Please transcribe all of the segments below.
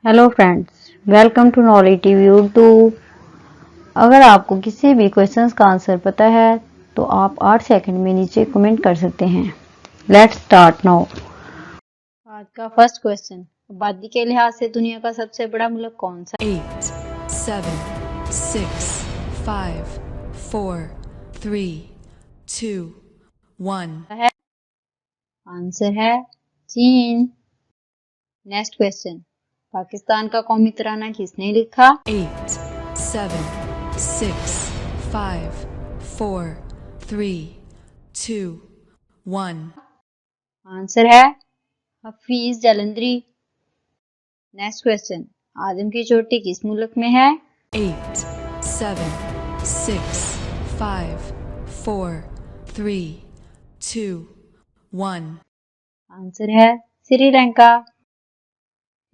Hello friends, welcome to knowledge TV Urdu. अगर आपको किसी भी क्वेश्चंस का आंसर पता है तो आप 8 सेकंड में नीचे कमेंट कर सकते हैं। Let's start now. आज का फर्स्ट क्वेश्चन, आबादी के लिहाज से दुनिया का सबसे बड़ा मुल्क कौन सा? 8, 7, 6, 5, 4, 3, 2, 1 है आंसर है चीन। नेक्स्ट क्वेश्चन, पाकिस्तान का कौमी तराना किसने लिखा? 8, 7, 6, 5, 4, 3, 2, 1 आंसर है हफीज जलंधरी। नेक्स्ट क्वेश्चन, आदम की चोटी किस मुल्क में है? 8, 7, 6, 5, 4, 3, 2, 1 आंसर है श्रीलंका।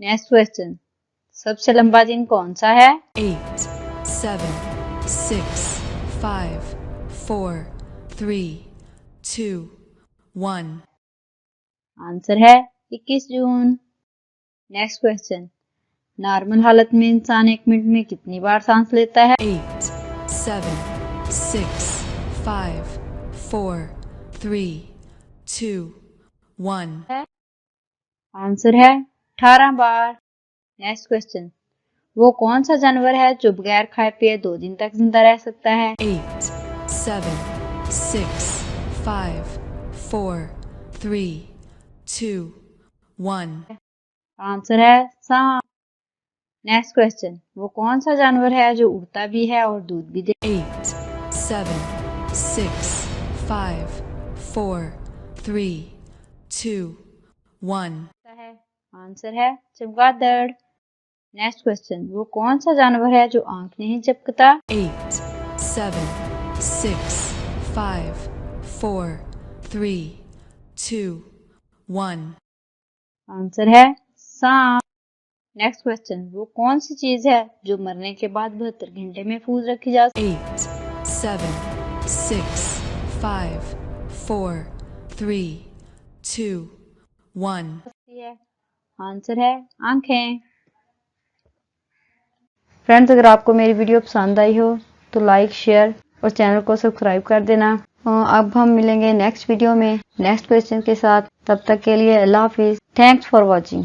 नेक्स्ट क्वेश्चन, सबसे लंबा दिन कौन सा है? 8, 7, 6, 5, 4, 3, 2, 1 आंसर है 21 जून। नेक्स्ट क्वेश्चन, नॉर्मल हालत में इंसान 1 मिनट में कितनी बार सांस लेता है? 8, 7, 6, 5, 4, 3, 2, 1 आंसर है 18 बार। नेक्स्ट क्वेश्चन, वो कौन सा जानवर है जो बगैर खाए पिए 2 दिन तक जिंदा रह सकता है? 8, 7, 6, 5, 4, 3, 2, 1 आंसर है सांप। नेक्स्ट क्वेश्चन, वो कौन सा जानवर है जो उड़ता भी है और दूध भी देता 8, 7, 6, 5, 4, 3, 2, 1 है? आंसर है चमगादड़। नेक्स्ट क्वेश्चन, वो कौन सा जानवर है जो आंख नहीं झपकता? 8, 7, 6, 5, 4, 3, 2, 1 आंसर है सांप। नेक्स्ट क्वेश्चन, वो कौन सी चीज है जो मरने के बाद 72 घंटे महफूज रखी जा सकती 8, 7, 6, 5, 4, 3, 2, 1 है? आंसर है आंखें। फ्रेंड्स, अगर आपको मेरी वीडियो पसंद आई हो तो लाइक, शेयर और चैनल को सब्सक्राइब कर देना। अब हम मिलेंगे नेक्स्ट वीडियो में नेक्स्ट क्वेश्चन के साथ। तब तक के लिए अल्लाह हाफिज। Thanks for watching.